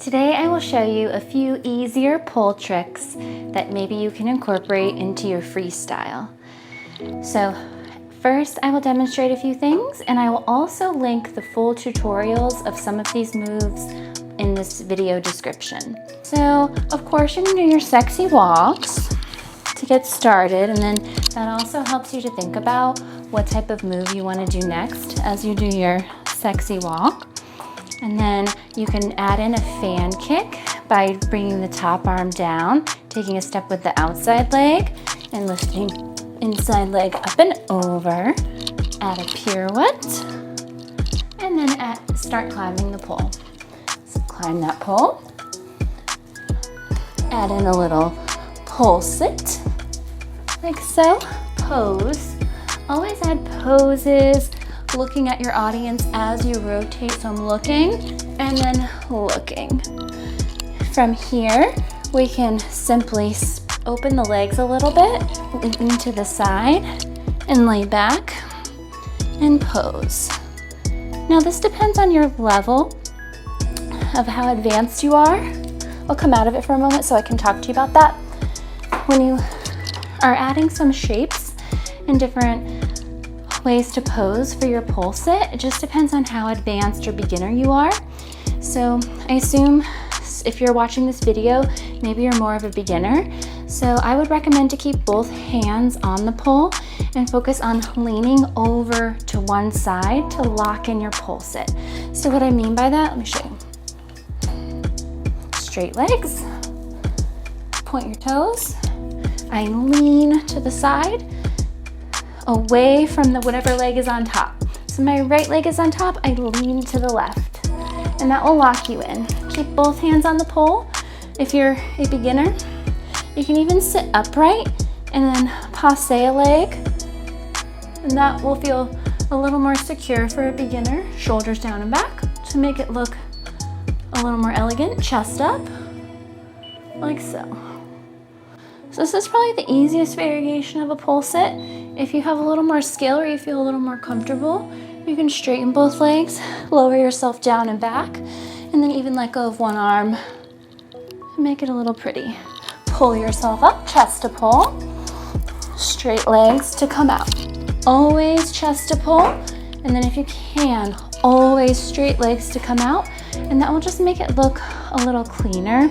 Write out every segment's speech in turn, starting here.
Today I will show you a few easier pole tricks that maybe you can incorporate into your freestyle. So first I will demonstrate a few things, and I will also link the full tutorials of some of these moves in this video description. So of course you're gonna do your sexy walks to get started, and then that also helps you to think about what type of move you want to do next as you do your sexy walk. And then you can add in a fan kick by bringing the top arm down, taking a step with the outside leg, and lifting inside leg up and over. Add a pirouette, and then start climbing the pole. So climb that pole. Add in a little pole sit, like so. Pose. Always add poses, looking at your audience as you rotate. So I'm looking and then looking. From here, we can simply open the legs a little bit, lean to the side and lay back and pose. Now this depends on your level of how advanced you are. I'll come out of it for a moment so I can talk to you about that. When you are adding some shapes and different ways to pose for your pole sit, it just depends on how advanced or beginner you are. So I assume if you're watching this video, maybe you're more of a beginner. So I would recommend to keep both hands on the pole and focus on leaning over to one side to lock in your pole sit. So what I mean by that, let me show you. Straight legs, point your toes. I lean to the side, away from the whatever leg is on top. So my right leg is on top, I lean to the left, and that will lock you in. Keep both hands on the pole. If you're a beginner, you can even sit upright and then passe a leg, and that will feel a little more secure for a beginner. Shoulders down and back to make it look a little more elegant. Chest up, like so. So this is probably the easiest variation of a pole sit. If you have a little more skill or you feel a little more comfortable, you can straighten both legs, lower yourself down and back, and then even let go of one arm and make it a little pretty. Pull yourself up, chest to pull, straight legs to come out. Always chest to pull, and then if you can, always straight legs to come out, and that will just make it look a little cleaner,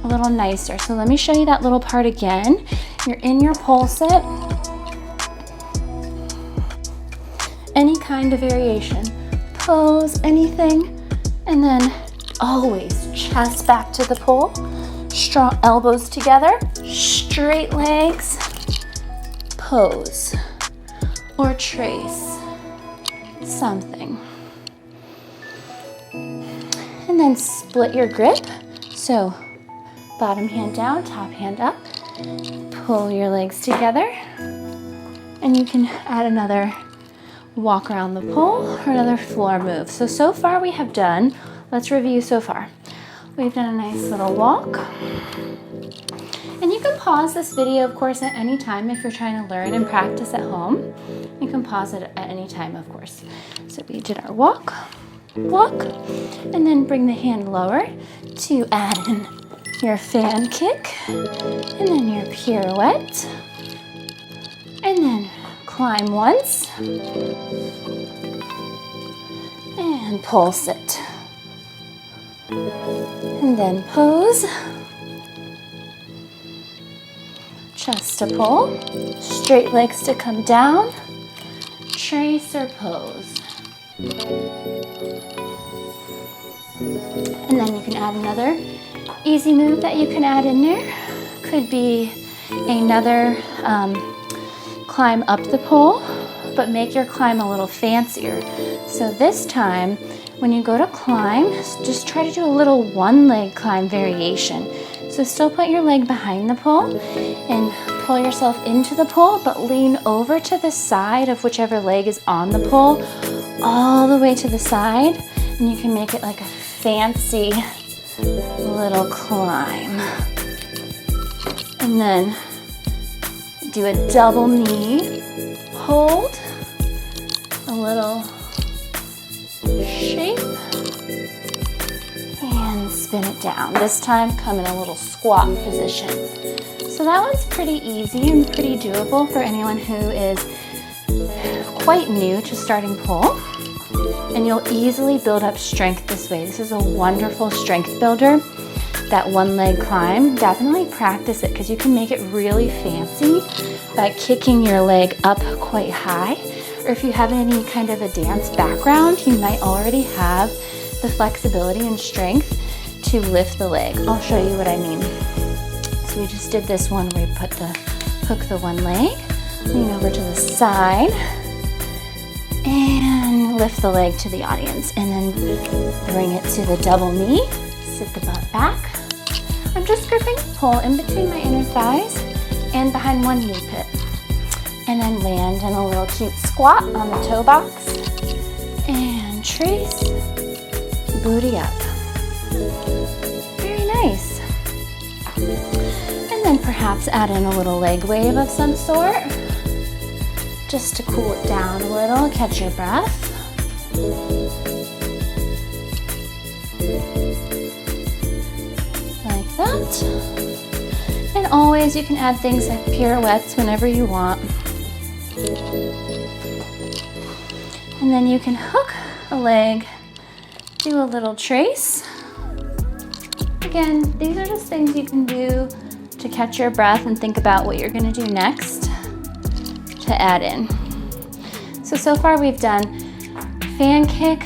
a little nicer. So let me show you that little part again. You're in your pole sit. Any kind of variation. Pose, anything. And then always chest back to the pole. Strong elbows together. Straight legs. Pose. Or trace something. And then split your grip. So bottom hand down, top hand up. Pull your legs together. And you can add another walk around the pole or another floor move. So far we have done, let's review so far. We've done a nice little walk. And you can pause this video, of course, at any time if you're trying to learn and practice at home. You can pause it at any time, of course. So we did our walk, and then bring the hand lower to add in your fan kick, and then your pirouette, and then climb once, and pole sit, and then pose, chest to pull, straight legs to come down, trace or pose. And then you can add another easy move that you can add in there. Could be another climb up the pole, but make your climb a little fancier. So this time, when you go to climb, just try to do a little one leg climb variation. So still put your leg behind the pole and pull yourself into the pole, but lean over to the side of whichever leg is on the pole, all the way to the side, and you can make it like a fancy little climb. And then do a double knee, hold, a little shape, and spin it down. This time, come in a little squat position. So that one's pretty easy and pretty doable for anyone who is quite new to starting pole. And you'll easily build up strength this way. This is a wonderful strength builder. That one leg climb, definitely practice it because you can make it really fancy by kicking your leg up quite high. Or if you have any kind of a dance background, you might already have the flexibility and strength to lift the leg. I'll show you what I mean. So we just did this one where we hook the one leg, lean over to the side, and lift the leg to the audience, and then bring it to the double knee. Sit the butt back. I'm just gripping the pole in between my inner thighs and behind one knee pit. And then land in a little cute squat on the toe box. And trace, booty up. Very nice. And then perhaps add in a little leg wave of some sort, just to cool it down a little, catch your breath. Like that. And always you can add things like pirouettes whenever you want. And then you can hook a leg, do a little trace. Again, these are just things you can do to catch your breath and think about what you're going to do next to add in. So far we've done fan kick,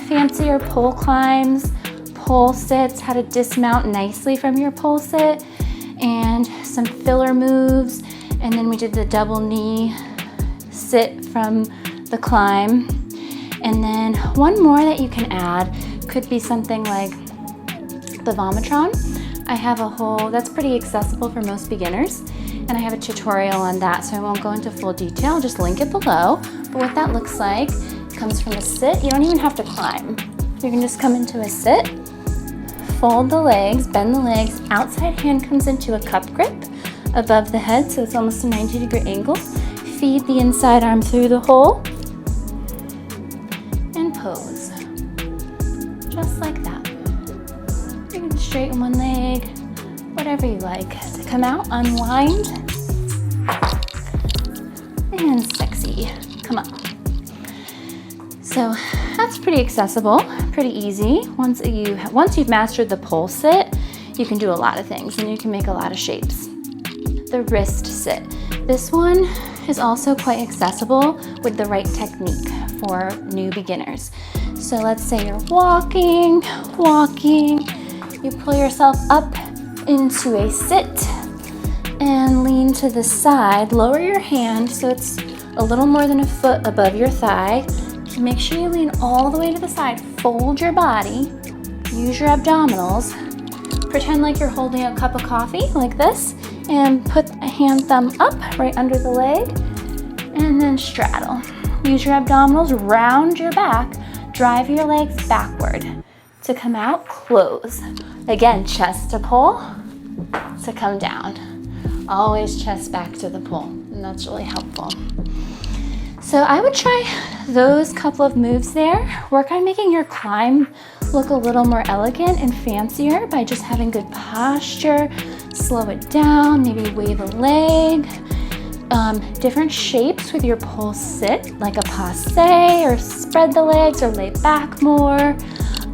fancier pole climbs, pole sits, how to dismount nicely from your pole sit, and some filler moves. And then we did the double knee sit from the climb. And then one more that you can add could be something like the Vomatron. I have a whole, that's pretty accessible for most beginners, and I have a tutorial on that, so I won't go into full detail, I'll just link it below. But what that looks like comes from a sit. You don't even have to climb. You can just come into a sit, fold the legs, bend the legs, outside hand comes into a cup grip above the head, so it's almost a 90-degree angle. Feed the inside arm through the hole and pose, just like that. You can straighten one leg, whatever you like. To come out, unwind, and sexy, come on. So that's pretty accessible, pretty easy. Once you've mastered the pole sit, you can do a lot of things and you can make a lot of shapes. The wrist sit. This one is also quite accessible with the right technique for new beginners. So let's say you're walking, you pull yourself up into a sit and lean to the side. Lower your hand so it's a little more than a foot above your thigh. Make sure you lean all the way to the side. Fold your body, use your abdominals. Pretend like you're holding a cup of coffee like this, and put a hand thumb up right under the leg, and then straddle. Use your abdominals, round your back, drive your legs backward to come out, close. Again, chest to pull, to come down. Always chest back to the pull, and that's really helpful. So I would try those couple of moves there. Work on making your climb look a little more elegant and fancier by just having good posture. Slow it down, maybe wave a leg. Different shapes with your pole sit, like a passe, or spread the legs, or lay back more.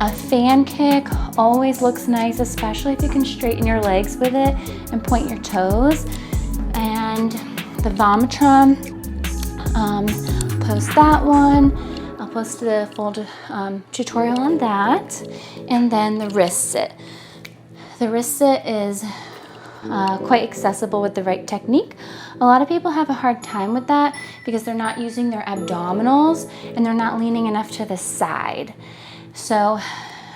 A fan kick always looks nice, especially if you can straighten your legs with it and point your toes. And the Vomatron, post that one. I'll post the full tutorial on that. And then the wrist sit. The wrist sit is quite accessible with the right technique. A lot of people have a hard time with that because they're not using their abdominals and they're not leaning enough to the side. So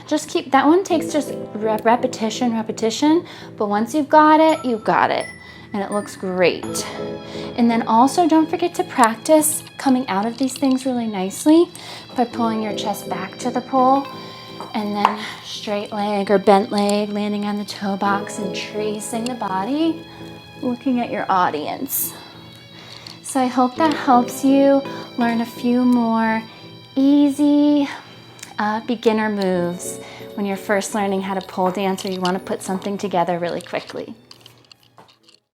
just keep, that one takes just repetition, but once you've got it, you've got it. And it looks great. And then also don't forget to practice coming out of these things really nicely by pulling your chest back to the pole, and then straight leg or bent leg, landing on the toe box and tracing the body, looking at your audience. So I hope that helps you learn a few more easy beginner moves when you're first learning how to pole dance or you want to put something together really quickly.